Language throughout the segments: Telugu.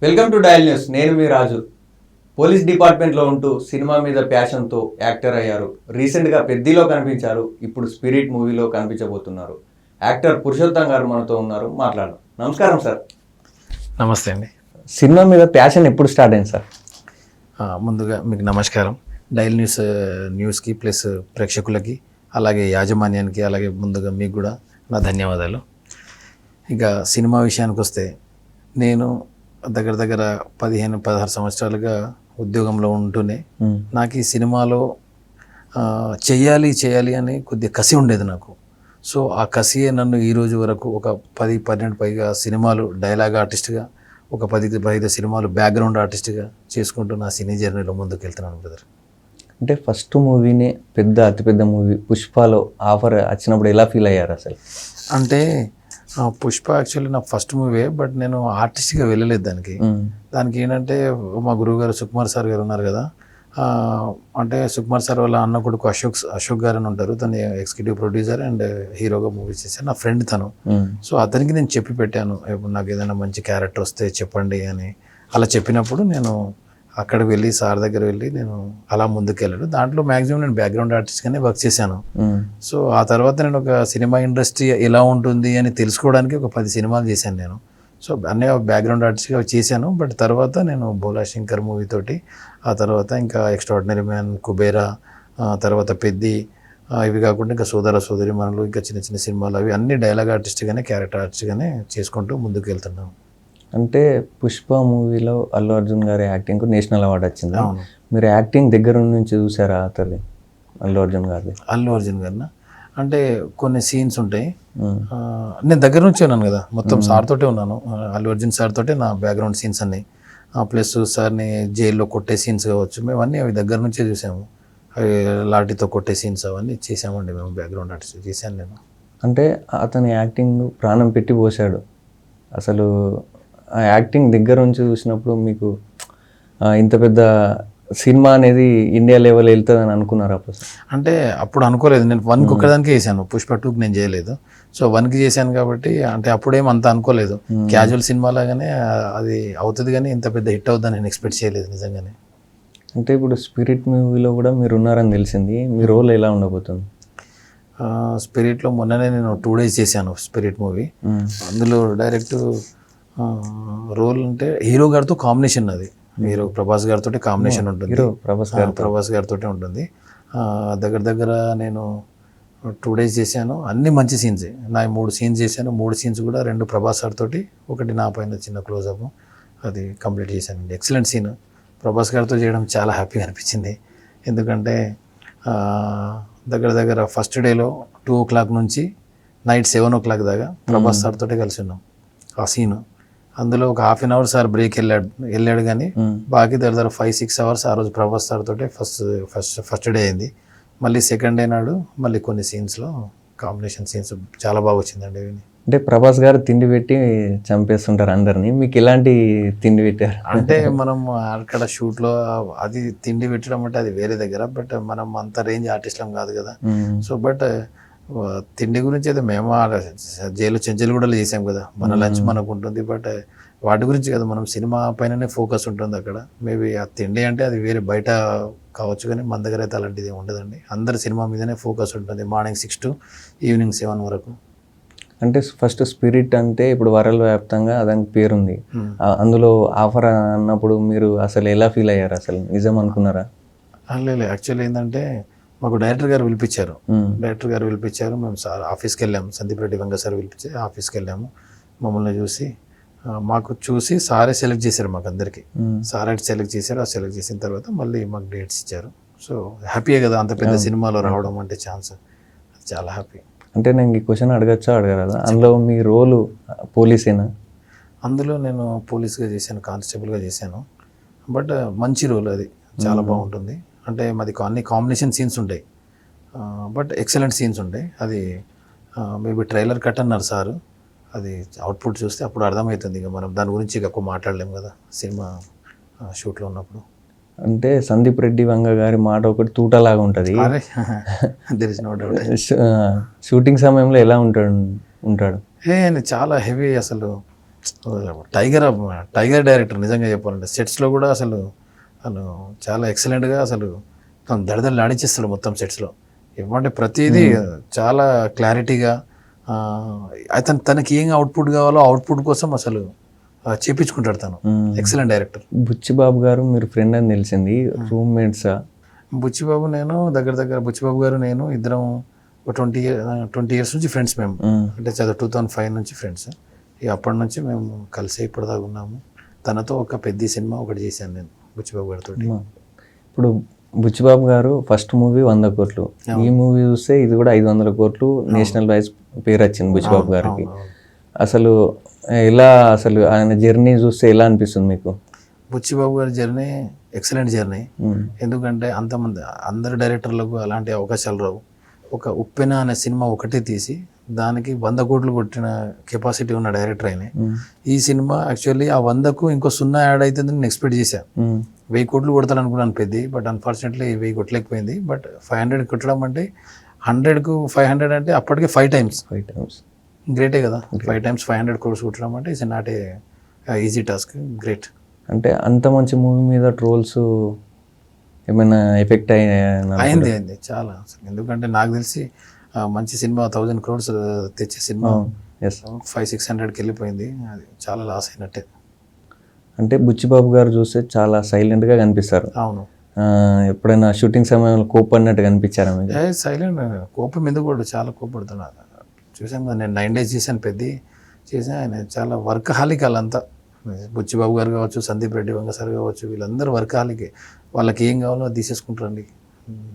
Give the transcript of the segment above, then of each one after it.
Welcome to dial news. నేను మీ రాజు. పోలీస్ డిపార్ట్మెంట్లో ఉంటూ సినిమా మీద ప్యాషన్తో యాక్టర్ అయ్యారు. రీసెంట్గా పెద్దిలో కనిపించారు. ఇప్పుడు స్పిరిట్ మూవీలో కనిపించబోతున్నారు. యాక్టర్ పురుషోత్తం గారు మనతో ఉన్నారు, మాట్లాడదాం. నమస్కారం సార్. నమస్తే అండి. సినిమా మీద ప్యాషన్ ఎప్పుడు స్టార్ట్ అయింది సార్? ముందుగా మీకు నమస్కారం. డైల్ న్యూస్కి ప్లస్ ప్రేక్షకులకి, అలాగే యాజమాన్యానికి, అలాగే ముందుగా మీకు కూడా నా ధన్యవాదాలు. ఇక సినిమా విషయానికి వస్తే, నేను దగ్గర 15-16 సంవత్సరాలుగా ఉద్యోగంలో ఉంటూనే నాకు ఈ సినిమాలో చెయ్యాలి అని కొద్దిగా కసి ఉండేది నాకు. సో ఆ కసియే నన్ను ఈ రోజు వరకు ఒక 10-12 పైగా సినిమాలు డైలాగ్ ఆర్టిస్ట్గా, ఒక 10-15 సినిమాలు బ్యాక్గ్రౌండ్ ఆర్టిస్ట్గా చేసుకుంటూ నా సినీ జర్నీలో ముందుకు వెళ్తున్నాను బ్రదర్. అంటే ఫస్ట్ మూవీనే అతిపెద్ద మూవీ పుష్పలో ఆఫర్ వచ్చినప్పుడు ఎలా ఫీల్ అయ్యారు అసలు? అంటే పుష్ప యాక్చువల్లీ నా ఫస్ట్ మూవీ, బట్ నేను ఆర్టిస్ట్గా వెళ్ళలేదు దానికి ఏంటంటే మా గురువుగారు సుకుమార్ సార్ గారు ఉన్నారు కదా, అంటే సుకుమార్ సార్ వాళ్ళ అన్న కొడుకు అశోక్ గారు అని ఉంటారు. తను ఎగ్జిక్యూటివ్ ప్రొడ్యూసర్ అండ్ హీరోగా మూవీస్ చేశారు. నా ఫ్రెండ్ తను. సో అతనికి నేను చెప్పి పెట్టాను, నాకు ఏదైనా మంచి క్యారెక్టర్ వస్తే చెప్పండి అని. అలా చెప్పినప్పుడు నేను అక్కడికి వెళ్ళి సార్ దగ్గర వెళ్ళి నేను అలా ముందుకు వెళ్ళాడు. దాంట్లో మ్యాక్సిమం నేను బ్యాక్గ్రౌండ్ ఆర్టిస్ట్గానే వర్క్ చేశాను. సో ఆ తర్వాత నేను ఒక సినిమా ఇండస్ట్రీ ఎలా ఉంటుంది అని తెలుసుకోవడానికి ఒక 10 సినిమాలు చేశాను నేను. సో అన్నీ బ్యాక్గ్రౌండ్ ఆర్టిస్ట్గా చేశాను. బట్ తర్వాత నేను భోలా శంకర్ మూవీ తోటి, ఆ తర్వాత ఇంకా ఎక్స్ట్రాడినరీ మ్యాన్, కుబేరా, తర్వాత పెద్ది, ఇవి కాకుండా ఇంకా సోదరి మనలు, ఇంకా చిన్న చిన్న సినిమాలు, అవి అన్ని డైలాగ్ ఆర్టిస్ట్గానే, క్యారెక్టర్ ఆర్టిస్ట్గానే చేసుకుంటూ ముందుకు వెళ్తున్నాను. అంటే పుష్ప మూవీలో అల్లు అర్జున్ గారి యాక్టింగ్కు నేషనల్ అవార్డు వచ్చింది. మీరు యాక్టింగ్ దగ్గర నుంచి చూసారా అతని? అల్లు అర్జున్ గారిన అంటే కొన్ని సీన్స్ ఉంటాయి, నేను దగ్గర నుంచి ఉన్నాను కదా, మొత్తం సార్ తోటే ఉన్నాను. అల్లు అర్జున్ సార్ తోటే నా బ్యాక్గ్రౌండ్ సీన్స్ అన్ని, ప్లస్ సార్ని జైల్లో కొట్టే సీన్స్ కావచ్చు, మేము అవి దగ్గర నుంచే చూసాము. అవి లాఠీతో కొట్టే సీన్స్ అవన్నీ చేసామండి మేము, బ్యాక్గ్రౌండ్ ఆర్టిస్ట్ చేశాను నేను. అంటే అతని యాక్టింగ్ ప్రాణం పెట్టి పోసాడు అసలు. ఆ యాక్టింగ్ దగ్గర నుంచి చూసినప్పుడు మీకు ఇంత పెద్ద సినిమా అనేది ఇండియా లెవెల్ వెళ్తుందని అనుకున్నారా? అంటే అప్పుడు అనుకోలేదు. నేను 1కి ఒక్కదానికే చేశాను, పుష్ప 2కి నేను చేయలేదు. సో 1కి చేశాను కాబట్టి అంటే అప్పుడేం అంత అనుకోలేదు. క్యాజువల్ సినిమా లాగానే అది అవుతుంది, కానీ ఇంత పెద్ద హిట్ అవుతుందని నేను ఎక్స్పెక్ట్ చేయలేదు నిజంగానే. అంటే ఇప్పుడు స్పిరిట్ మూవీలో కూడా మీరు ఉన్నారని తెలిసింది, మీ రోల్ ఎలా ఉండబోతుంది? స్పిరిట్లో మొన్ననే నేను 2 days చేశాను స్పిరిట్ మూవీ. అందులో డైరెక్ట్ రోల్ అంటే హీరో గారితో కాంబినేషన్, అది హీరో ప్రభాస్ గారితో కాంబినేషన్ ఉంటుంది. ప్రభాస్ గారితో ఉంటుంది. దగ్గర నేను 2 days చేశాను. అన్ని మంచి సీన్స్, నా 3 scenes చేశాను. 3 scenes కూడా 2 ప్రభాస్ గారితో, ఒకటి నా పైన చిన్న క్లోజప్, అది కంప్లీట్ చేశాను. Excellent scene. ప్రభాస్ గారితో చేయడం చాలా హ్యాపీగా అనిపించింది. ఎందుకంటే దగ్గర ఫస్ట్ డేలో 2 o'clock నుంచి నైట్ 7 o'clock దాకా ప్రభాస్ సార్తో కలిసి ఉన్నాం. ఆ సీను అందులో ఒక 1/2 hour సార్ బ్రేక్ వెళ్ళాడు కానీ బాకీ దగ్గర 5-6 hours ఆ రోజు ప్రభాస్ సార్ తోటే ఫస్ట్ డే అయింది. మళ్ళీ సెకండ్ డే నాడు మళ్ళీ కొన్ని సీన్స్లో కాంబినేషన్ సీన్స్ చాలా బాగా వచ్చిందండి. అంటే ప్రభాస్ గారు తిండి పెట్టి చంపేస్తుంటారు అందరినీ, మీకు ఎలాంటి తిండి పెట్టారు? అంటే మనం అక్కడ షూట్లో అది తిండి పెట్టడం అంటే అది వేరే దగ్గర, బట్ మనం అంత రేంజ్ ఆర్టిస్ట్లం కాదు కదా. సో బట్ తిండి గురించి అయితే మేము జైలు చెంచల్గూడలో చేసాం కదా, మన లంచ్ మనకు ఉంటుంది. బట్ వాటి గురించి కదా, మనం సినిమా పైననే ఫోకస్ ఉంటుంది అక్కడ. మేబీ ఆ తిండి అంటే అది వేరే బయట కావచ్చు, కానీ మన దగ్గర అయితే అలాంటిది ఉండదండి. అందరు సినిమా మీదనే ఫోకస్ ఉంటుంది, మార్నింగ్ 6 to ఈవినింగ్ 7 వరకు. అంటే ఫస్ట్ స్పిరిట్ అంటే ఇప్పుడు వరల్డ్ వ్యాప్తంగా దానికి పేరుంది. అందులో ఆఫర్ అన్నప్పుడు మీరు అసలు ఎలా ఫీల్ అయ్యారు? అసలు నిజం అనుకున్నారా? లేదు, యాక్చువల్లీ ఏంటంటే మాకు డైరెక్టర్ గారు పిలిపించారు. మేము సార్ ఆఫీస్కి వెళ్ళాము, సందీప్ రెడ్డి వెంగ సార్ పిలిపించి ఆఫీస్కి వెళ్ళాము. మమ్మల్ని చూసి సారే సెలెక్ట్ చేశారు మాకు అందరికీ. సారే సెలెక్ట్ చేశారు. ఆ సెలెక్ట్ చేసిన తర్వాత మళ్ళీ మాకు డేట్స్ ఇచ్చారు. సో హ్యాపీయే కదా, అంత పెద్ద సినిమాలో రావడం అంటే ఛాన్స్, చాలా హ్యాపీ. అంటే నేను ఈ క్వశ్చన్ అడగరా? అందులో మీ రోలు పోలీసేనా? అందులో నేను పోలీస్గా చేశాను, కానిస్టేబుల్గా చేశాను. బట్ మంచి రోల్, అది చాలా బాగుంటుంది. అంటే మాది అన్ని కాంబినేషన్ సీన్స్ ఉంటాయి, బట్ ఎక్సలెంట్ సీన్స్ ఉంటాయి. అది మేబీ ట్రైలర్ కట్ అన్నారు సారు, అది అవుట్పుట్ చూస్తే అప్పుడు అర్థమవుతుంది. ఇక మనం దాని గురించి ఎక్కువ మాట్లాడలేము కదా సినిమా షూట్లో ఉన్నప్పుడు. అంటే సందీప్ రెడ్డి వంగ గారి మాట ఒకటి తూటలాగా ఉంటుంది. షూటింగ్ సమయంలో ఎలా ఉంటాడు? చాలా హెవీ, అసలు టైగర్ డైరెక్టర్ నిజంగా చెప్పాలంటే సెట్స్లో కూడా అసలు చాలా ఎక్సలెంట్గా అసలు దడదలు ఆడిచేస్తాడు మొత్తం సెట్స్లో. ఏమంటే ప్రతిదీ చాలా క్లారిటీగా తనకి ఏం అవుట్పుట్ కావాలో అవుట్పుట్ కోసం అసలు చేపించుకుంటాడు తను. Excellent director. బుచ్చిబాబు గారు మీరు ఫ్రెండ్ అని తెలిసింది, రూమ్మేట్సా? బుచ్చిబాబు నేను దగ్గర బుచ్చిబాబు గారు నేను ఇద్దరం ఒక 20 years నుంచి ఫ్రెండ్స్ మేము. అంటే 2005 నుంచి ఫ్రెండ్స్. ఇక అప్పటి నుంచి మేము కలిసి ఇప్పటిదాకా ఉన్నాము. తనతో ఒక పెద్ద సినిమా ఒకటి చేశాను నేను బుచ్చిబాబు గారితో. ఇప్పుడు బుచ్చిబాబు గారు ఫస్ట్ మూవీ 100 కోట్లు, ఈ మూవీ చూస్తే ఇది కూడా 500 కోట్లు నేషనల్ వైజ్ పేరు వచ్చింది బుచ్చిబాబు గారికి. అసలు అసలు ఆయన జర్నీ చూస్తే ఎలా అనిపిస్తుంది మీకు? బుచ్చిబాబు గారి జర్నీ ఎక్సలెంట్ జర్నీ. ఎందుకంటే అందరు డైరెక్టర్లకు అలాంటి అవకాశాలు రావు. ఒక ఉప్పెన అనే సినిమా ఒకటే తీసి దానికి 100 కోట్లు కొట్టిన కెపాసిటీ ఉన్న డైరెక్టర్ అయినా. ఈ సినిమా యాక్చువల్లీ ఆ 100కు ఇంకో 0 యాడ్ అవుతుందని నేను ఎక్స్పెక్ట్ చేశాను. 1000 కోట్లు కొడతాను అనుకున్నాను పెద్ద, బట్ అన్ఫార్చునేట్లీ 1000 కొట్టలేకపోయింది. బట్ 500 కొట్టడం అంటే 100కు 500 అంటే అప్పటికే 5 times గ్రేటే కదా. 5 times 500 crores కొట్టడం అంటే it's not a easy task. Great. అంటే అంత మంచి మూవీ మీద ట్రోల్స్ ఏమైనా ఎఫెక్ట్ అయింది చాలా అసలు. ఎందుకంటే నాకు తెలిసి మంచి సినిమా 1000 crores తెచ్చే సినిమా 500-600కి వెళ్ళిపోయింది. అది చాలా లాస్ అయినట్టే. అంటే బుచ్చిబాబు గారు చూస్తే చాలా సైలెంట్గా కనిపిస్తారు. అవును. ఎప్పుడైనా షూటింగ్ సమయంలో కోపడినట్టు కనిపించారా మీకు? సైలెంట్, కోపం ఎందుకు కూడా చాలా కోపడుతున్నారు. చూసాను కదా నేను 9 days చేశాను పెద్ద చేసాను. ఆయన చాలా వర్క్ హాలిక్. వాళ్ళంతా బుచ్చిబాబు గారు కావచ్చు, సందీప్ రెడ్డి వంగ సార్ కావచ్చు, వీళ్ళందరూ వర్క్ హాలికే. వాళ్ళకి ఏం కావాలో తీసేసుకుంటారండి.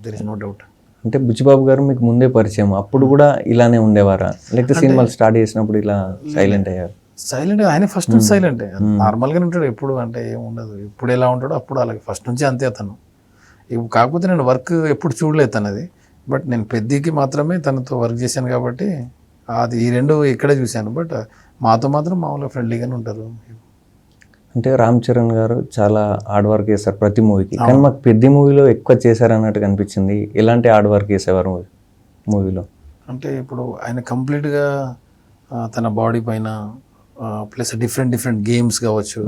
There is no doubt. అంటే బుచ్చిబాబు గారు మీకు ముందే పరిచయం, అప్పుడు కూడా ఇలానే ఉండేవారా, లేకపోతే సినిమాలు స్టార్ట్ చేసినప్పుడు ఇలా సైలెంట్ అయ్యారు? సైలెంట్ ఆయన ఫస్ట్ నుంచి సైలెంటే, నార్మల్గానే ఉంటాడు ఎప్పుడు. అంటే ఏం ఉండదు, ఇప్పుడు ఎలా ఉంటాడో అప్పుడు అలాగే ఫస్ట్ నుంచి అంతే అతను. కాకపోతే నేను వర్క్ ఎప్పుడు చూడలేదు తనది. బట్ నేను పెద్దకి మాత్రమే తనతో వర్క్ చేశాను కాబట్టి అది ఈ రెండు ఇక్కడే చూశాను. బట్ మాతో మాత్రం మామూలుగా ఫ్రెండ్లీగానే ఉంటారు. అంటే రామ్ చరణ్ గారు చాలా హార్డ్ వర్క్ చేస్తారు ప్రతి మూవీకి, కానీ మాకు పెద్ద మూవీలో ఎక్కువ చేశారు అన్నట్టు కనిపించింది. ఎలాంటి హార్డ్ వర్క్ చేసేవారు మూవీలో? అంటే ఇప్పుడు ఆయన కంప్లీట్గా తన బాడీ పైన ప్లస్ డిఫరెంట్ గేమ్స్ కావచ్చు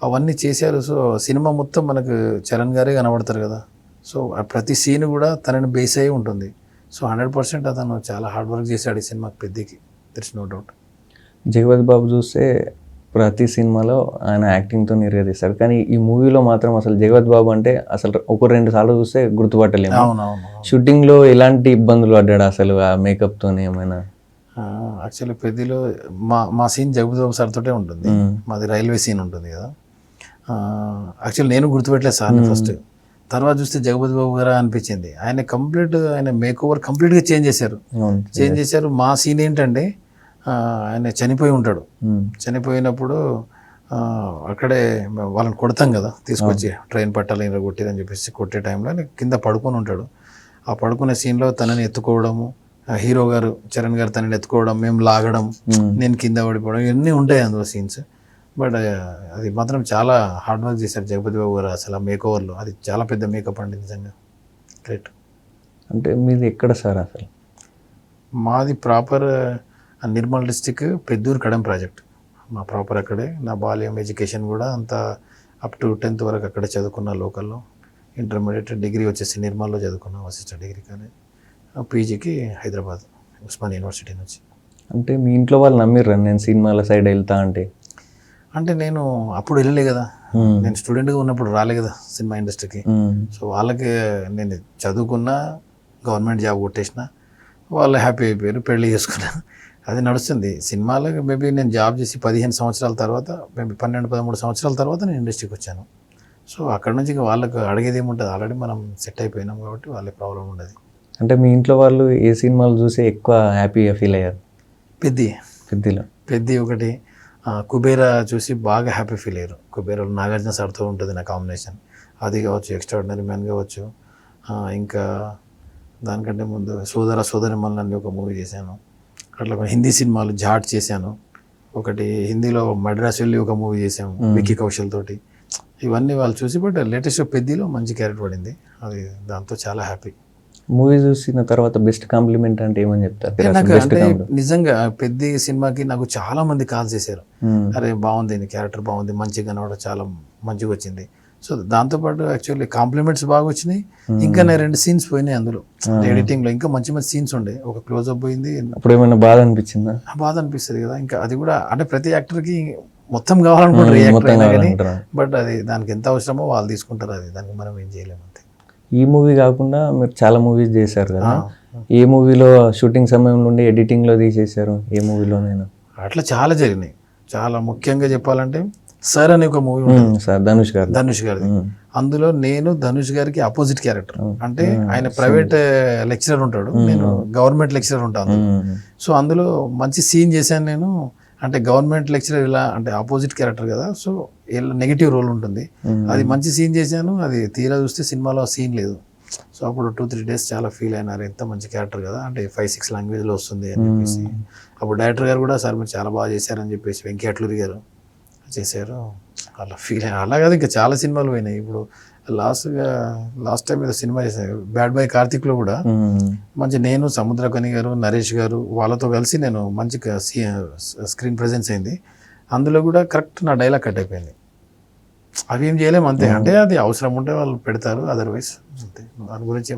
అవన్నీ చేశారు. సో సినిమా మొత్తం మనకు చరణ్ గారే కనబడతారు కదా. సో ప్రతి సీన్ కూడా తనని బేస్ అయ్యి ఉంటుంది. సో 100% అతను చాలా హార్డ్ వర్క్ చేశాడు ఈ సినిమాకి పెద్దకి. There is no doubt. Jagapathi Babu చూస్తే ప్రతి సినిమాలో ఆయన యాక్టింగ్తో నిర్గతిస్తాడు, కానీ ఈ మూవీలో మాత్రం అసలు జగపతి బాబు అంటే అసలు 1-2 సార్లు చూస్తే గుర్తుపట్టలేము. షూటింగ్లో ఎలాంటి ఇబ్బందులు పడ్డాడు అసలు ఆ మేకప్తో ఏమైనా? యాక్చువల్లీ పెద్దలో మా సీన్ జగపతి బాబు సార్ తోటే ఉంటుంది. మాది రైల్వే సీన్ ఉంటుంది కదా. యాక్చువల్లీ నేను గుర్తుపెట్టలేదు సార్ని ఫస్ట్. తర్వాత చూస్తే జగపతి బాబు గారు అనిపించింది. ఆయన మేకోవర్ కంప్లీట్గా చేంజ్ చేశారు. మా సీన్ ఏంటంటే ఆయన చనిపోయి ఉంటాడు. చనిపోయినప్పుడు అక్కడే వాళ్ళని కొడతాం కదా, తీసుకొచ్చి ట్రైన్ పట్టాలి ఇలా కొట్టిరని చెప్పేసి కొట్టే టైంలో ఆయన కింద పడుకొని ఉంటాడు. ఆ పడుకునే సీన్లో తనని ఎత్తుకోవడము, హీరో గారు చరణ్ గారు తనని ఎత్తుకోవడం, మేము లాగడం, నేను కింద పడిపోవడం, ఇవన్నీ ఉంటాయి అందులో సీన్స్. బట్ అది మాత్రం చాలా హార్డ్ వర్క్ చేశారు జగపతి బాబు గారు అసలు ఆ మేకోవర్లో. అది చాలా పెద్ద మేకప్ అండి నిజంగా. గ్రేట్. అంటే మీది ఎక్కడ సార్ అసలు? మాది proper Nirmal district Peddur Kadem project. మా ప్రాపర్ అక్కడే. నా బాల్యం ఎడ్యుకేషన్ కూడా అంతా అప్ టు 10th వరకు అక్కడే చదువుకున్న లోకల్లో. ఇంటర్మీడియట్ డిగ్రీ వచ్చేసి నిర్మల్లో చదువుకున్నా, అసిస్టెంట్ డిగ్రీ. కానీ పీజీకి హైదరాబాద్ ఉస్మాన్ యూనివర్సిటీ నుంచి. అంటే మీ ఇంట్లో వాళ్ళు నమ్మిర్రా నేను సినిమాల సైడ్ వెళ్తా అంటే? అంటే నేను అప్పుడు వెళ్ళలే కదా, నేను స్టూడెంట్గా ఉన్నప్పుడు రాలే కదా సినిమా ఇండస్ట్రీకి. సో వాళ్ళకి నేను చదువుకున్నా, గవర్నమెంట్ జాబ్ కొట్టేసిన, వాళ్ళు హ్యాపీ అయిపోయారు, పెళ్ళి చేసుకున్నా. అది నడుస్తుంది. సినిమాలకు మేబీ నేను జాబ్ చేసి 15 సంవత్సరాల తర్వాత, మేబీ 12-13 సంవత్సరాల తర్వాత నేను ఇండస్ట్రీకి వచ్చాను. సో అక్కడ నుంచి ఇంకా వాళ్ళకి అడిగేది ఏముంటుంది, ఆల్రెడీ మనం సెట్ అయిపోయినాం కాబట్టి వాళ్ళకి ప్రాబ్లం ఉండదు. అంటే మీ ఇంట్లో వాళ్ళు ఏ సినిమాలు చూసి ఎక్కువ హ్యాపీగా ఫీల్ అయ్యారు? పెద్ది ఒకటి, కుబేరా చూసి బాగా హ్యాపీ ఫీల్ అయ్యారు. కుబేరాలో నాగార్జున సార్తో ఉంటుంది నా కాంబినేషన్, అది కావచ్చు. ఎక్స్ట్రాడినరీ మ్యాన్ కావచ్చు. ఇంకా దానికంటే ముందు సోదరిమల్ని అని ఒక మూవీ చేశాను. అట్లా హిందీ సినిమాలు జాట్ చేశాను ఒకటి, హిందీలో మద్రాస్ వెళ్ళి ఒక మూవీ చేశాము విక్కీ కౌశల్ తోటి. ఇవన్నీ వాళ్ళు చూసి, బట్ లేటెస్ట్ పెద్దిలో మంచి క్యారెక్టర్ పడింది, అది దాంతో చాలా హ్యాపీ. మూవీ చూసిన తర్వాత బెస్ట్ కాంప్లిమెంట్ అంటే ఏమని చెప్తారు? నాకు బెస్ట్ అంటే నిజంగా పెద్ద సినిమాకి నాకు చాలా మంది కాల్ చేశారు, అరే బాగుంది, నీ క్యారెక్టర్ బాగుంది, మంచిగా కనబడ, చాలా మంచిగా వచ్చింది. సో దాంతోపాటు యాక్చువల్లీ కాంప్లిమెంట్స్ బాగా వచ్చినాయి. ఇంకా నేను 2 సీన్స్ పోయినాయి అందులో ఎడిటింగ్లో, ఇంకా మంచి మంచి సీన్స్ ఉండే. ఒక క్లోజ్అప్ పోయింది. అప్పుడు ఏమైనా బాధ అనిపించిందా? బాధ అనిపిస్తుంది కదా, ఇంకా అది కూడా అంటే ప్రతి యాక్టర్కి మొత్తం కావాలనుకుంటారు ఏ యాక్టర్ అయినా కానీ, బట్ అది దానికి ఎంత అవసరమో వాళ్ళు తీసుకుంటారు, అది దానికి మనం ఏం చేయలేము అంతే. ఈ మూవీ కాకుండా మీరు చాలా మూవీస్ చేశారు కదా, ఏ మూవీలో షూటింగ్ సమయంలో ఉండి ఎడిటింగ్లో తీసేశారు? ఏ మూవీలోనైనా? అట్లా చాలా జరిగినాయి. చాలా ముఖ్యంగా చెప్పాలంటే సార్ అనే ఒక మూవీ ఉంటుంది, సార్ ధనుష్ గారిది. అందులో నేను ధనుష్ గారికి అపోజిట్ క్యారెక్టర్. అంటే ఆయన ప్రైవేట్ లెక్చరర్ ఉంటాడు, నేను గవర్నమెంట్ లెక్చరర్ ఉంటాను. సో అందులో మంచి సీన్ చేశాను నేను. అంటే గవర్నమెంట్ లెక్చరర్ ఇలా అంటే ఆపోజిట్ క్యారెక్టర్ కదా, సో ఇలా నెగిటివ్ రోల్ ఉంటుంది. అది మంచి సీన్ చేశాను. అది తీరా చూస్తే సినిమాలో సీన్ లేదు. సో అప్పుడు 2-3 డేస్ చాలా ఫీల్ అయినారు, ఎంత మంచి క్యారెక్టర్ కదా, అంటే 5-6 లాంగ్వేజ్లో వస్తుంది అని చెప్పేసి. అప్పుడు డైరెక్టర్ గారు కూడా సార్ మీరు చాలా బాగా చేశారని చెప్పేసి, వెంకీ అట్లూరి గారు చేశారు. అలా ఫీల్ అయ్యాను. అలా కాదు ఇంకా చాలా సినిమాలు పోయినాయి. ఇప్పుడు లాస్ట్ టైం ఏదో సినిమా చేశాను, బ్యాడ్ బాయ్ కార్తిక్లో కూడా మంచి నేను, సముద్రకని గారు, నరేష్ గారు వాళ్ళతో కలిసి నేను మంచి స్క్రీన్ ప్రెజెన్స్ అయింది. అందులో కూడా కరెక్ట్ నా డైలాగ్ కట్ అయిపోయింది. అవి ఏం చేయలేము అంతే. అంటే అది అవసరం ఉంటే వాళ్ళు పెడతారు, అదర్వైజ్ అంతే. దాని గురించి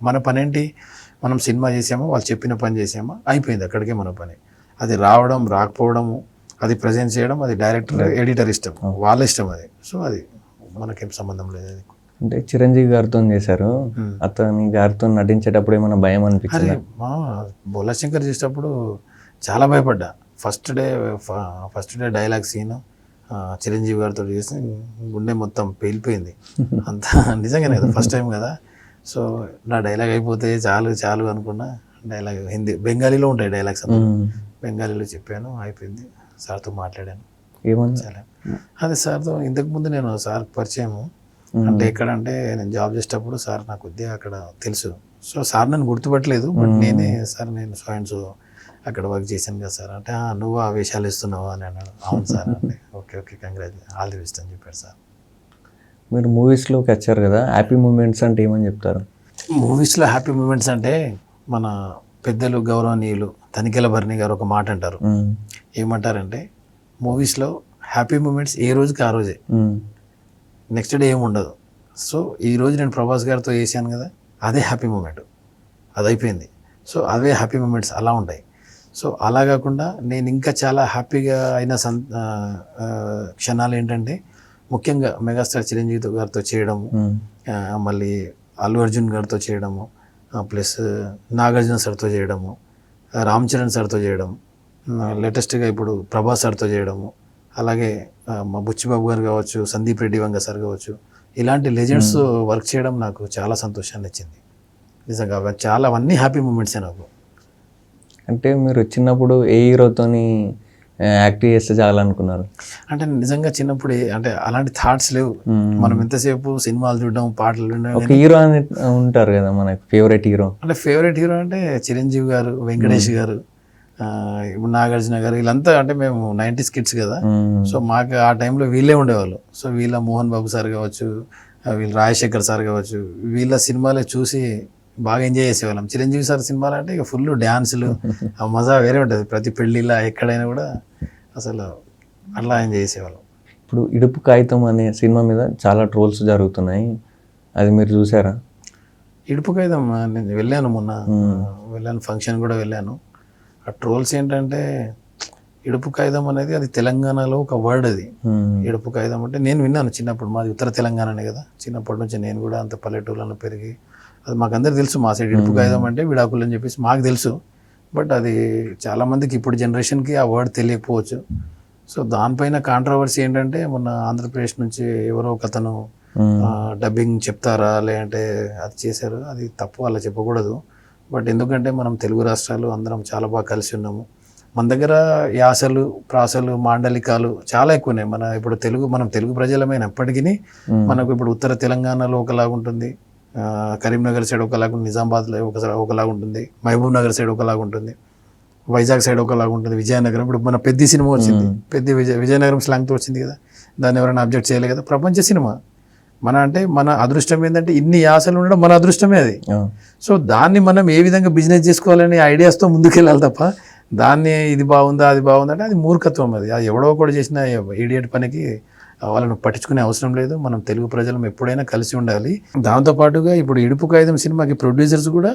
మన పని ఏంటి, మనం సినిమా చేసామా, వాళ్ళు చెప్పిన పని చేసామా, అయిపోయింది, అక్కడికే మన పని. అది రావడం రాకపోవడము, అది ప్రజెంట్ చేయడం, అది డైరెక్టర్ ఎడిటర్ ఇష్టం, వాళ్ళ ఇష్టం అది. సో అది మనకేం సంబంధం లేదు. అది అంటే చిరంజీవి గారితో చేశారు, అతని గారితో నటించేటప్పుడు ఏమైనా భయం అనిపించింది? అరే బోలా శంకర్ చేసేటప్పుడు చాలా భయపడ్డా. First day dialogue scene Chiranjeevi గారితో చేసి గుండె మొత్తం పేలిపోయింది. అంత నిజంగానే కదా, ఫస్ట్ టైం కదా. సో నా డైలాగ్ అయిపోతే చాలు అనుకున్నా. డైలాగ్ హిందీ, బెంగాలీలో ఉంటాయి డైలాగ్స్, బెంగాలీలో చెప్పాను, అయిపోయింది. సార్తో మాట్లాడాను. ఏమన్నా చాలా అదే సార్తో ఇంతకుముందు నేను సార్ పరిచయము. అంటే ఎక్కడంటే నేను జాబ్ చేసేటప్పుడు సార్ నాకు కొద్దిగా అక్కడ తెలుసు. సో సార్ నన్ను గుర్తుపట్టలేదు, బట్ నేనే సార్ నేను సో అక్కడ వర్క్ చేశాను కదా సార్ అంటే, నువ్వు ఆ వేషాలు ఇస్తున్నావు అని అన్నాడు. అవును సార్ అంటే okay congratulation, all the best అని చెప్పాడు సార్. మీరు మూవీస్లోకి వచ్చారు కదా, హ్యాపీ మూమెంట్స్ అంటే ఏమని చెప్తారు? మూవీస్లో హ్యాపీ మూమెంట్స్ అంటే మన పెద్దలు గౌరవనీయులు తనికెల భరణి గారు ఒక మాట అంటారు. ఏమంటారంటే మూవీస్లో హ్యాపీ మూమెంట్స్ ఏ రోజుకి ఆ రోజే, నెక్స్ట్ డే ఏమి ఉండదు. సో ఈరోజు నేను ప్రభాస్ గారితో చేశాను కదా, అదే హ్యాపీ మూమెంట్, అది అయిపోయింది. సో అవే హ్యాపీ మూమెంట్స్ అలా ఉంటాయి. సో అలా కాకుండా నేను ఇంకా చాలా హ్యాపీగా అయిన క్షణాలు ఏంటంటే, ముఖ్యంగా మెగాస్టార్ చిరంజీవి గారితో చేయడము, మళ్ళీ అల్లు అర్జున్ గారితో చేయడము, ప్లస్ నాగార్జున సార్తో చేయడము, రామ్ చరణ్ సార్తో చేయడం, లేటెస్ట్గా ఇప్పుడు ప్రభాస్ సార్తో చేయడము, అలాగే మా బుచ్చిబాబు గారు కావచ్చు, సందీప్ రెడ్డి వంగ సార్ కావచ్చు, ఇలాంటి లెజెండ్స్ వర్క్ చేయడం నాకు చాలా సంతోషాన్ని ఇచ్చింది. నిజంగా అవన్నీ హ్యాపీ మూమెంట్సే నాకు. అంటే మీరు చిన్నప్పుడు ఏ హీరోతోని యాక్ట్ చేస్తే చాలనుకున్నారు? అంటే నిజంగా చిన్నప్పుడు అంటే అలాంటి థాట్స్ లేవు. మనం ఎంతసేపు సినిమాలు చూడడం, పాటలు వినడం. ఒక హీరో అని ఉంటారు కదా మనకి, ఫేవరెట్ హీరో? అంటే ఫేవరెట్ హీరో అంటే చిరంజీవి గారు, వెంకటేష్ గారు, ఇప్పుడు నాగార్జున గారు, వీళ్ళంతా అంటే మేము 90s కిడ్స్ కదా. సో మాకు ఆ టైంలో వీళ్ళే ఉండేవాళ్ళు. సో వీళ్ళ మోహన్ బాబు సార్ కావచ్చు, వీళ్ళు రాజశేఖర్ సార్ కావచ్చు, వీళ్ళ సినిమాలే చూసి బాగా ఎంజాయ్ చేసేవాళ్ళం. చిరంజీవి సార్ సినిమాలు అంటే ఇక ఫుల్ డ్యాన్సులు, ఆ మజా వేరే ఉంటుంది. ప్రతి పెళ్ళిలా ఎక్కడైనా కూడా అసలు అట్లా ఎంజాయ్ చేసేవాళ్ళం. ఇప్పుడు ఇడుపు కాగితం అనే సినిమా మీద చాలా ట్రోల్స్ జరుగుతున్నాయి, అది మీరు చూసారా? ఇడుపు కాగితం నేను వెళ్ళాను, మొన్న వెళ్ళాను, ఫంక్షన్ కూడా వెళ్ళాను. ఆ ట్రోల్స్ ఏంటంటే, ఇడుపు కాగితం అనేది అది తెలంగాణలో ఒక వర్డ్. అది ఇడుపు కాగితం అంటే నేను విన్నాను చిన్నప్పుడు, మాది ఉత్తర తెలంగాణనే కదా, చిన్నప్పటి నుంచి నేను కూడా అంత పల్లెటూళ్ళలో పెరిగి, అది మాకు అందరు తెలుసు మా సైడ్ ఇడుపు కాగితం అంటే విడాకులు అని చెప్పేసి మాకు తెలుసు. బట్ అది చాలామందికి ఇప్పుడు జనరేషన్కి ఆ వర్డ్ తెలియకపోవచ్చు. సో దానిపైన కాంట్రవర్సీ ఏంటంటే, మొన్న ఆంధ్రప్రదేశ్ నుంచి ఎవరో ఒక అతను డబ్బింగ్ చెప్తారా లేదంటే అది చేశారు, అది తప్పు, అలా చెప్పకూడదు. బట్ ఎందుకంటే మనం తెలుగు రాష్ట్రాలు అందరం చాలా బాగా కలిసి ఉన్నాము. మన దగ్గర యాసలు, ప్రాసలు, మాండలికాలు చాలా ఎక్కువ ఉన్నాయి. మనం తెలుగు ప్రజలమైనప్పటికీ మనకు ఇప్పుడు ఉత్తర తెలంగాణలో ఒకలాగా ఉంటుంది, కరీంనగర్ సైడ్ ఒకలాగా ఉంటుంది, నిజామాబాద్లో ఒకలాగా ఉంటుంది, మహబూబ్ నగర్ సైడ్ ఒకలాగా ఉంటుంది, వైజాగ్ సైడ్ ఒకలాగా ఉంటుంది, విజయనగరం. ఇప్పుడు మన పెద్ద సినిమా వచ్చింది, విజయనగరం స్లాంగ్తో వచ్చింది కదా, దాన్ని ఎవరైనా అబ్జెక్ట్ చేయలేదు కదా, ప్రపంచ సినిమా. అంటే మన అదృష్టం ఏంటంటే ఇన్ని యాసలు ఉండడం మన అదృష్టమే అది. సో దాన్ని మనం ఏ విధంగా బిజినెస్ చేసుకోవాలనే ఐడియాస్తో ముందుకెళ్ళాలి తప్ప దాన్ని ఇది బాగుందా అది బాగుందా అంటే అది మూర్ఖత్వం. అది ఎవడో కూడా చేసిన ఈడియట్ పనికి వాళ్ళను పట్టించుకునే అవసరం లేదు. మనం తెలుగు ప్రజలం ఎప్పుడైనా కలిసి ఉండాలి. దాంతోపాటుగా ఇప్పుడు ఇడుపు కాగితం సినిమాకి ప్రొడ్యూసర్స్ కూడా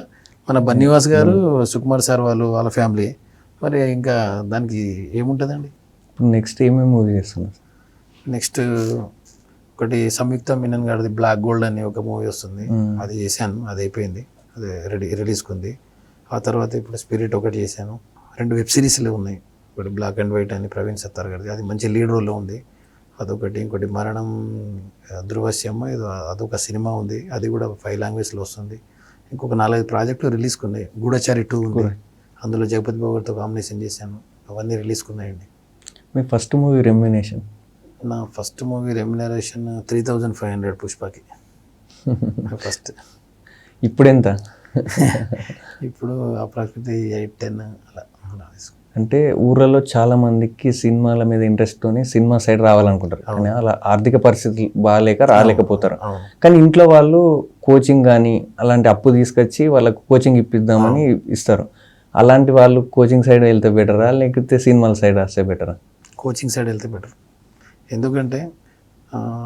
మన బన్నీవాస్ గారు, సుకుమార్ సార్ వాళ్ళ ఫ్యామిలీ. మరి ఇంకా దానికి ఏముంటుందండి. నెక్స్ట్ ఏమేమి మూవీ చేస్తున్నారు? నెక్స్ట్ ఒకటి సంయుక్త మీనన్ గారిది బ్లాక్ గోల్డ్ అని ఒక మూవీ వస్తుంది, అది చేశాను, అది అయిపోయింది, అది రిలీజ్కి ఉంది. ఆ తర్వాత ఇప్పుడు స్పిరిట్ ఒకటి చేశాను. 2 వెబ్ సిరీస్లు ఉన్నాయి, ఒకటి బ్లాక్ అండ్ వైట్ అని ప్రవీణ్ సత్తార్ గారిది, అది మంచి లీడ్ రోల్లో ఉంది, అదొకటి. ఇంకోటి మరణం ధృవస్యమ్మ ఏదో అదొక సినిమా ఉంది, అది కూడా 5 లాంగ్వేజ్లో వస్తుంది. ఇంకొక 4-5 ప్రాజెక్టులు రిలీజ్కి ఉన్నాయి. గూఢచారి 2 ఉంది, అందులో జగపతి బాబు గారితో కాంబినేషన్ చేశాను, అవన్నీ రిలీజ్కి ఉన్నాయండి. మీ ఫస్ట్ మూవీ రెమ్యునేషన్? నా ఫస్ట్ మూవీ రెమ్యునరేషన్ 3500 పుష్పకి ఫస్ట్. ఇప్పుడు ఎంత? ఇప్పుడు అప్రాక్సిమేట్లీ 8-10 అలా. అంటే ఊర్లలో చాలా మందికి సినిమాల మీద ఇంట్రెస్ట్తోని సినిమా సైడ్ రావాలనుకుంటారు, కానీ అలా ఆర్థిక పరిస్థితులు బాగాలేక రాలేకపోతారు. కానీ ఇంట్లో వాళ్ళు కోచింగ్ కానీ అలాంటి అప్పు తీసుకొచ్చి వాళ్ళకు కోచింగ్ ఇప్పిద్దామని ఇస్తారు. అలాంటి వాళ్ళు కోచింగ్ సైడ్ వెళ్తే బెటరా లేకపోతే సినిమాల సైడ్ వస్తే బెటరా? కోచింగ్ సైడ్ వెళ్తే బెటర్. ఎందుకంటే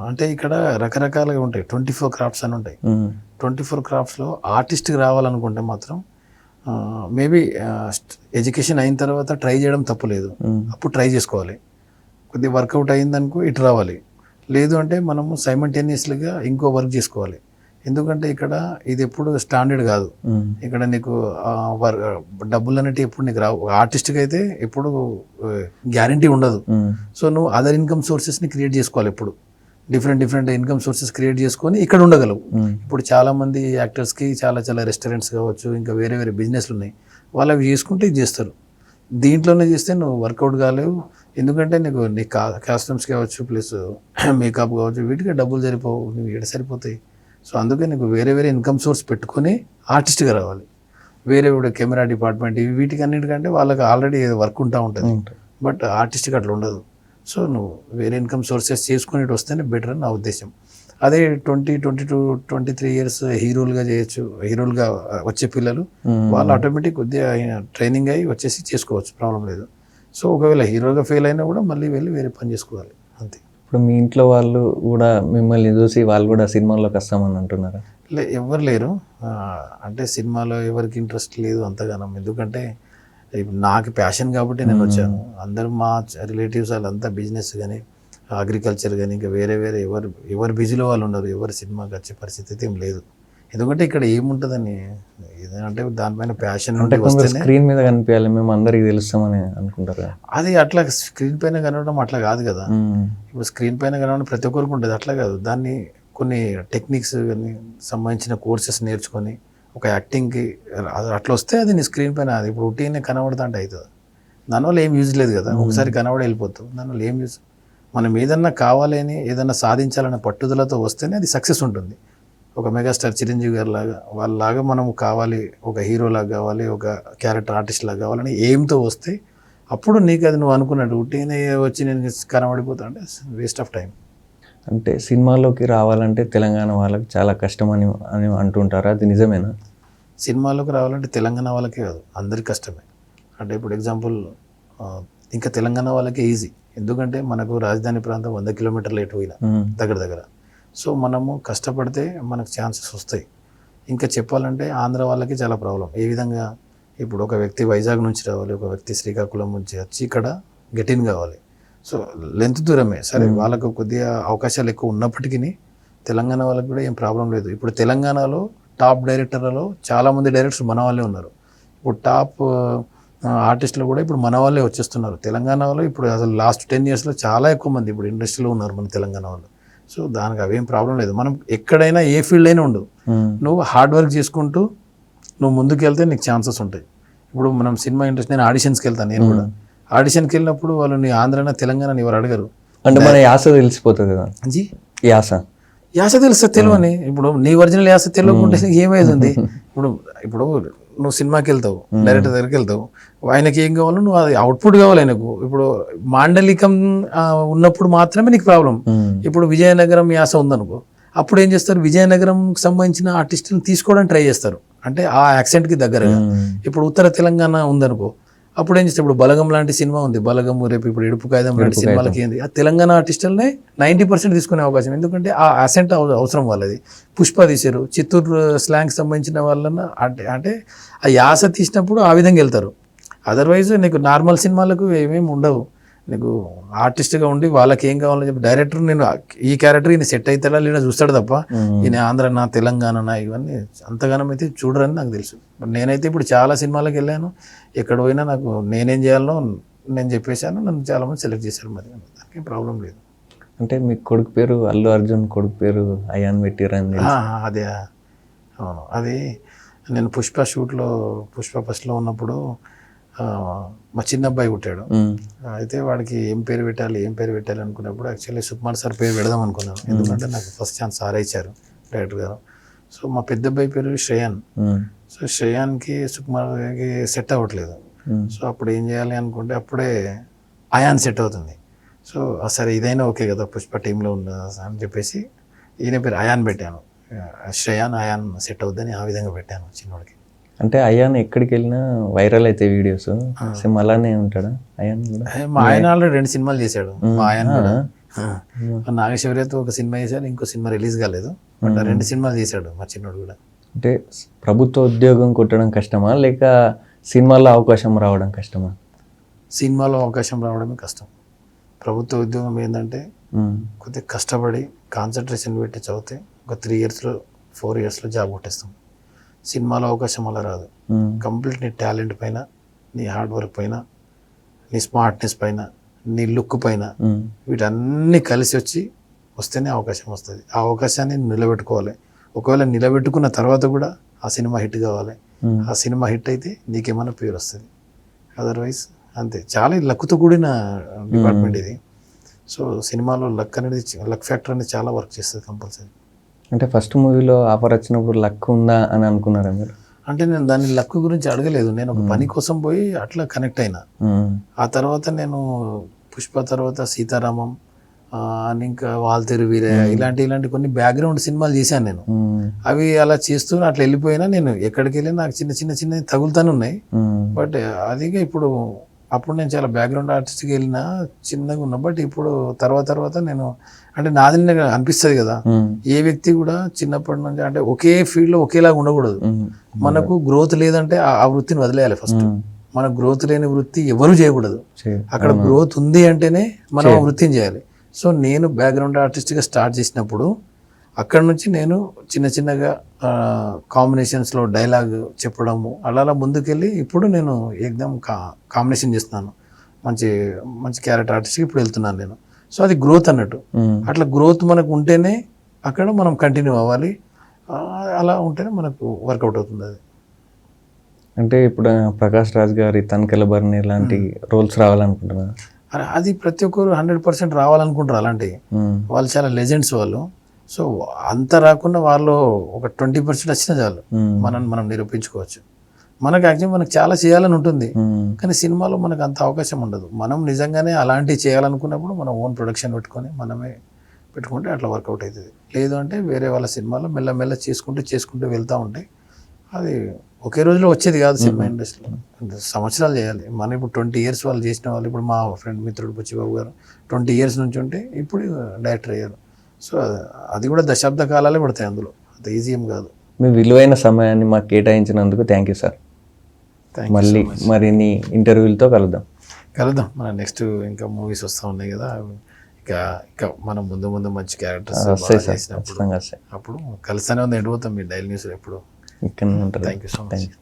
అంటే ఇక్కడ రకరకాలుగా ఉంటాయి, 24 క్రాఫ్ట్స్ అని ఉంటాయి. 24 క్రాఫ్ట్స్లో ఆర్టిస్ట్కి రావాలనుకుంటే మాత్రం మేబీ ఎడ్యుకేషన్ అయిన తర్వాత ట్రై చేయడం తప్పులేదు, అప్పుడు ట్రై చేసుకోవాలి. కొద్దిగా వర్కౌట్ అయిందనుకో ఇటు రావాలి, లేదు అంటే మనము సైమల్టేనియస్లీగా ఇంకో వర్క్ చేసుకోవాలి. ఎందుకంటే ఇక్కడ ఇది ఎప్పుడు స్టాండర్డ్ కాదు. ఇక్కడ నీకు డబ్బులు అనేవి ఎప్పుడు నీకు రావు. ఆర్టిస్ట్కి అయితే ఎప్పుడు గ్యారంటీ ఉండదు. సో నువ్వు అదర్ ఇన్కమ్ సోర్సెస్ని క్రియేట్ చేసుకోవాలి. ఎప్పుడు డిఫరెంట్ ఇన్కమ్ సోర్సెస్ క్రియేట్ చేసుకొని ఇక్కడ ఉండగలవు. ఇప్పుడు చాలామంది యాక్టర్స్కి చాలా రెస్టారెంట్స్ కావచ్చు, ఇంకా వేరే బిజినెస్లు ఉన్నాయి, వాళ్ళు అవి చేసుకుంటే ఇది చేస్తారు. దీంట్లోనే చేస్తే నువ్వు వర్కౌట్ కాలేవు. ఎందుకంటే నీ కాస్ట్యూమ్స్ కావచ్చు, ప్లస్ మేకప్ కావచ్చు, వీటికి డబ్బులు సరిపోవు, నువ్వు ఇక్కడ సరిపోతాయి. సో అందుకే నీకు వేరే ఇన్కమ్ సోర్స్ పెట్టుకొని ఆర్టిస్ట్గా రావాలి. వేరే కెమెరా డిపార్ట్మెంట్ వీటికి అన్నిటికంటే వాళ్ళకి ఆల్రెడీ వర్క్ ఉంటా ఉంటుంది, బట్ ఆర్టిస్ట్కి అట్లా ఉండదు. సో నువ్వు వేరే ఇన్కమ్ సోర్సెస్ చేసుకుని వస్తేనే బెటర్ అని నా ఉద్దేశం. అదే 20-23 ఇయర్స్ హీరోలుగా చేయొచ్చు. హీరోలుగా వచ్చే పిల్లలు వాళ్ళు ఆటోమేటిక్ కొద్దిగా ట్రైనింగ్ అయ్యి వచ్చేసి చేసుకోవచ్చు, ప్రాబ్లం లేదు. సో ఒకవేళ హీరోగా ఫెయిల్ అయినా కూడా మళ్ళీ వెళ్ళి వేరే పని చేసుకోవాలి, అంతే. ఇప్పుడు మీ ఇంట్లో వాళ్ళు కూడా మిమ్మల్ని చూసి వాళ్ళు కూడా సినిమాల్లోకి వస్తామని అంటున్నారా? ఎవరు లేరు. అంటే సినిమాలో ఎవరికి ఇంట్రెస్ట్ లేదు అంతగానం. ఎందుకంటే నాకు ప్యాషన్ కాబట్టి నేను వచ్చాను. అందరూ మా రిలేటివ్స్ వాళ్ళంతా బిజినెస్ కానీ అగ్రికల్చర్ కానీ ఇంకా వేరే ఎవరు బిజీలో వాళ్ళు ఉన్నారు. ఎవరు సినిమాకి వచ్చే పరిస్థితి ఏం లేదు. ఎందుకంటే ఇక్కడ ఏముంటుందని ఏదంటే దానిపైన ప్యాషన్ స్క్రీన్ మీద కనిపించాలి, మేము అందరికి తెలుస్తామని అనుకుంటారు. అది అట్లా స్క్రీన్ పైన కనవడం అట్లా కాదు కదా. ఇప్పుడు స్క్రీన్ పైన కనవడం ప్రతి ఒక్కరికి ఉంటుంది, అట్లా కాదు. దాన్ని కొన్ని టెక్నిక్స్ కానీ సంబంధించిన కోర్సెస్ నేర్చుకొని ఒక యాక్టింగ్కి అట్లా వస్తే అది నీ స్క్రీన్ పైన అది ఇప్పుడు ఉట్టినే కనబడతా అంటే అవుతుంది. దానివల్ల ఏం యూజ్ లేదు కదా. ఒకసారి కనబడి వెళ్ళిపోతావు, దానివల్ల ఏం యూజ్. మనం ఏదన్నా కావాలని ఏదన్నా సాధించాలనే పట్టుదలతో వస్తేనే అది సక్సెస్ ఉంటుంది. ఒక మెగాస్టార్ చిరంజీవి గారి లాగా వాళ్ళలాగా మనం కావాలి, ఒక హీరోలాగా కావాలి, ఒక క్యారెక్టర్ ఆర్టిస్ట్ లాగా కావాలని ఎయిమ్తో వస్తే అప్పుడు నీకు అది నువ్వు అనుకున్నట్టు ఉట్టినే వచ్చి నేను కనబడిపోతా అంటే వేస్ట్ ఆఫ్ టైం. అంటే సినిమాలోకి రావాలంటే తెలంగాణ వాళ్ళకి చాలా కష్టం అని అంటుంటారు, అది నిజమేనా? సినిమాలోకి రావాలంటే తెలంగాణ వాళ్ళకే కాదు, అందరికి కష్టమే. అంటే ఇప్పుడు ఎగ్జాంపుల్ ఇంకా తెలంగాణ వాళ్ళకే ఈజీ, ఎందుకంటే మనకు రాజధాని ప్రాంతం 100 కిలోమీటర్లు ఎటు పోయినా దగ్గర. సో మనము కష్టపడితే మనకు ఛాన్సెస్ వస్తాయి. ఇంకా చెప్పాలంటే ఆంధ్ర వాళ్ళకి చాలా ప్రాబ్లం. ఏ విధంగా ఇప్పుడు ఒక వ్యక్తి వైజాగ్ నుంచి రావాలి, ఒక వ్యక్తి శ్రీకాకుళం నుంచి వచ్చి ఇక్కడ గెటిన్ కావాలి. సో లెంత్ దూరమే సరే, వాళ్ళకు కొద్దిగా అవకాశాలు ఎక్కువ ఉన్నప్పటికీ తెలంగాణ వాళ్ళకి కూడా ఏం ప్రాబ్లం లేదు. ఇప్పుడు తెలంగాణలో టాప్ డైరెక్టర్లలో చాలామంది డైరెక్టర్స్ మన వాళ్ళే ఉన్నారు. ఇప్పుడు టాప్ ఆర్టిస్టులు కూడా ఇప్పుడు మన వాళ్ళే వచ్చేస్తున్నారు తెలంగాణలో. ఇప్పుడు అసలు లాస్ట్ 10 yearsలో చాలా ఎక్కువ మంది ఇప్పుడు ఇండస్ట్రీలో ఉన్నారు మన తెలంగాణ వాళ్ళు. సో దానికి అవేం ప్రాబ్లం లేదు. మనం ఎక్కడైనా ఏ ఫీల్డ్ అయినా ఉండు, నువ్వు హార్డ్ వర్క్ చేసుకుంటూ నువ్వు ముందుకు వెళ్తే నీకు ఛాన్సెస్ ఉంటాయి. ఇప్పుడు మనం సినిమా ఇండస్ట్రీ, నేను ఆడిషన్స్కి వెళ్తాను. నేను కూడా ఆడిషన్కి వెళ్ళినప్పుడు వాళ్ళు నీ ఆంధ్రనా తెలంగాణ ఎవరు అడగరు. అంటే మన యాస తెలిసిపోతుంది కదా. జీ యాస తెలుస్తుంది తెలియని. ఇప్పుడు నీ ఒరిజినల్ యాస తెలియకుంటే ఏమైంది? ఇప్పుడు నువ్వు సినిమాకి వెళ్తావు, డైరెక్టర్ దగ్గరికి వెళ్తావు, ఆయనకి ఏం కావాలో నువ్వు అది అవుట్పుట్ కావాలి ఆయనకు. ఇప్పుడు మాండలికం ఉన్నప్పుడు మాత్రమే నీకు ప్రాబ్లం. ఇప్పుడు విజయనగరం యాస ఉందనుకో, అప్పుడు ఏం చేస్తారు, విజయనగరంకి సంబంధించిన ఆర్టిస్టులను తీసుకోవడానికి ట్రై చేస్తారు, అంటే ఆ యాక్సెంట్కి దగ్గరగా. ఇప్పుడు ఉత్తర తెలంగాణ ఉందనుకో, అప్పుడు ఏం చేస్తారు, ఇప్పుడు బలగం లాంటి సినిమా ఉంది, బలగం రేపు ఇప్పుడు ఎడుపు కాగితం లాంటి సినిమాలకి ఏంది, ఆ తెలంగాణ ఆర్టిస్టులనే 90% తీసుకునే అవకాశం, ఎందుకంటే ఆ యాసెంట్ అవసరం వాళ్ళది. పుష్ప తీశారు, చిత్తూరు స్లాంగ్ సంబంధించిన వాళ్ళని అంటే ఆ యాస తీసినప్పుడు ఆ విధంగా వెళ్తారు. అదర్వైజ్ నీకు నార్మల్ సినిమాలకు ఏమేమి ఉండవు, నీకు ఆర్టిస్ట్గా ఉండి వాళ్ళకి ఏం కావాలని చెప్పి డైరెక్టర్ నేను ఈ క్యారెక్టర్ ఈయన సెట్ అవుతాడా లేదా చూస్తాడు తప్ప ఈయన ఆంధ్రనా తెలంగాణనా ఇవన్నీ అంతగానం అయితే చూడరని నాకు తెలుసు. బట్ నేనైతే ఇప్పుడు చాలా సినిమాలకు వెళ్ళాను, ఎక్కడ పోయినా నాకు నేనేం చేయాలో నేను చెప్పేశాను, నన్ను చాలామంది సెలెక్ట్ చేశారు, మరి దానికి ప్రాబ్లం లేదు. అంటే మీ కొడుకు పేరు అల్లు అర్జున్ కొడుకు పేరు అయాన్ పెట్టిరని. అదే అవును, అది నేను పుష్ప షూట్లో పుష్ప ఫస్ట్లో ఉన్నప్పుడు మా చిన్న అబ్బాయి పుట్టాడు. అయితే వాడికి ఏం పేరు పెట్టాలి అనుకున్నప్పుడు యాక్చువల్లీ సుకుమార్ సార్ పేరు పెడదాం అనుకున్నాను, ఎందుకంటే నాకు ఫస్ట్ ఛాన్స్ సార్ ఇచ్చారు డైరెక్టర్ గారు. సో మా పెద్ద అబ్బాయి పేరు శ్రేయాన్. సో శ్రేయాన్కి సుకుమార్కి సెట్ అవ్వట్లేదు. సో అప్పుడు ఏం చేయాలి అనుకుంటే అప్పుడే అయాన్ సెట్ అవుతుంది. సో సరే ఇదైనా ఓకే కదా, పుష్ప టీంలో ఉన్న అని చెప్పేసి ఈయన పేరు అయాన్ పెట్టాను. శ్రేయాన్ అయాన్ సెట్ అవుద్దని ఆ విధంగా పెట్టాను చిన్నోడికి. అంటే అయాన్ ఎక్కడికి వెళ్ళినా వైరల్ అయితే వీడియోస్, సేమ్ అలానే ఉంటాడా అయాన్ కూడా? మా ఆయన ఆల్రెడీ 2 సినిమాలు చేశాడు. మా ఆయన కూడా నాగేశ్వరితో ఒక సినిమా చేశాడు, ఇంకో సినిమా రిలీజ్ కాలేదు, బట్ 2 సినిమాలు చేశాడు మా చిన్నోడు కూడా. అంటే ప్రభుత్వ ఉద్యోగం కొట్టడం కష్టమా లేక సినిమాల్లో అవకాశం రావడం కష్టమా? సినిమాలో అవకాశం రావడమే కష్టం. ప్రభుత్వ ఉద్యోగం ఏంటంటే కొద్దిగా కష్టపడి కాన్సన్ట్రేషన్ పెట్టి చదివితే ఒక 3 ఇయర్స్లో 4 ఇయర్స్లో జాబ్ కొట్టేస్తాం. సినిమాలో అవకాశం అలా రాదు. కంప్లీట్ నీ టాలెంట్ పైన, నీ హార్డ్ వర్క్ పైన, నీ స్మార్ట్నెస్ పైన, నీ లుక్ పైన, వీటన్నీ కలిసి వస్తేనే అవకాశం వస్తుంది. ఆ అవకాశాన్ని నిలబెట్టుకోవాలి. ఒకవేళ నిలబెట్టుకున్న తర్వాత కూడా ఆ సినిమా హిట్ కావాలి. ఆ సినిమా హిట్ అయితే నీకేమైనా పేరు వస్తుంది. అదర్వైజ్ అంతే, చాలా లక్తో కూడిన డిపార్ట్మెంట్ ఇది. సో సినిమాలో లక్ ఫ్యాక్టర్ అనేది చాలా వర్క్ చేస్తుంది కంపల్సరీ. అంటే ఫస్ట్ మూవీలో ఆఫర్ వచ్చినప్పుడు లక్ ఉందా అని అనుకున్నారా మీరు? అంటే నేను దాని లక్ గురించి అడగలేదు, నేను ఒక పని కోసం పోయి అట్లా కనెక్ట్ అయినా. ఆ తర్వాత నేను పుష్ప తర్వాత సీతారామం అని ఇంకా వాల్తేరు వీరయ్య ఇలాంటి కొన్ని బ్యాక్గ్రౌండ్ సినిమాలు చేశాను నేను. అవి అలా చేస్తూ అట్లా వెళ్ళిపోయినా, నేను ఎక్కడికి వెళ్ళి నాకు చిన్న తగులుతానే ఉన్నాయి. బట్ అదిగా అప్పుడు నేను చాలా బ్యాక్గ్రౌండ్ ఆర్టిస్ట్కి వెళ్ళినా చిన్నగా ఉన్నా. బట్ ఇప్పుడు తర్వాత నేను అంటే నాది అనిపిస్తుంది కదా, ఏ వ్యక్తి కూడా చిన్నప్పటి నుంచి అంటే ఒకే ఫీల్డ్లో ఒకేలాగా ఉండకూడదు. మనకు గ్రోత్ లేదంటే ఆ వృత్తిని వదిలేయాలి ఫస్ట్. మనకు గ్రోత్ లేని వృత్తి ఎవరు చేయకూడదు. అక్కడ గ్రోత్ ఉంది అంటేనే మనం ఆ వృత్తిని చేయాలి. సో నేను బ్యాక్గ్రౌండ్ ఆర్టిస్ట్గా స్టార్ట్ చేసినప్పుడు అక్కడ నుంచి నేను చిన్నగా కాంబినేషన్స్లో డైలాగ్ చెప్పడము అలా ముందుకెళ్ళి ఇప్పుడు నేను ఏకదం కాంబినేషన్ చేస్తున్నాను. మంచి క్యారెక్టర్ ఆర్టిస్ట్కి ఇప్పుడు వెళ్తున్నాను నేను. సో అది గ్రోత్ అన్నట్టు. అట్లా గ్రోత్ మనకు ఉంటేనే అక్కడ మనం కంటిన్యూ అవ్వాలి. అలా ఉంటేనే మనకు వర్కౌట్ అవుతుంది అది. అంటే ఇప్పుడు ప్రకాష్ రాజ్ గారి తనకెల బర్ని ఇలాంటి రోల్స్ రావాలనుకుంటున్నారు? అది ప్రతి ఒక్కరు 100% రావాలనుకుంటారు అలాంటివి. వాళ్ళు చాలా లెజెండ్స్ వాళ్ళు. సో అంత రాకుండా వాళ్ళు ఒక 20% వచ్చినా చాలు, మనం నిరూపించుకోవచ్చు. మనకు చాలా చేయాలని ఉంటుంది, కానీ సినిమాలో మనకు అంత అవకాశం ఉండదు. మనం నిజంగానే అలాంటివి చేయాలనుకున్నప్పుడు మనం ఓన్ ప్రొడక్షన్ మనమే పెట్టుకుంటే అట్లా వర్కౌట్ అవుతుంది. లేదు అంటే వేరే వాళ్ళ సినిమాలో మెల్ల చేసుకుంటూ వెళ్తూ ఉంటాయి. అది ఒకే రోజులో వచ్చేది కాదు. సినిమా ఇండస్ట్రీలో సంవత్సరాలు చేయాలి. మనం ఇప్పుడు 20 ఇయర్స్ వాళ్ళు చేసిన వాళ్ళు, ఇప్పుడు మా ఫ్రెండ్ మిత్రుడు బుచ్చిబాబు గారు 20 ఇయర్స్ నుంచి ఉంటే ఇప్పుడు డైరెక్టర్ అయ్యారు. సో అది కూడా దశాబ్ద కాలాలే పడతాయి, అందులో అంత ఈజీ ఏం కాదు. మీ విలువైన సమయాన్ని మాకు కేటాయించినందుకు థ్యాంక్ యూ సార్. మళ్ళీ మరిన్ని ఇంటర్వ్యూలతో కలుద్దాం. మన నెక్స్ట్ ఇంకా మూవీస్ వస్తూ ఉన్నాయి కదా, ఇంకా మనం ముందు మంచి క్యారెక్టర్స్ చేసినప్పుడు అప్పుడు కలుస్తూనే ఉంది. ఎండిపోతాం మీ డైలీ న్యూస్ ఎప్పుడు. ఇక్కడ ఉంటారు. Thank you so much.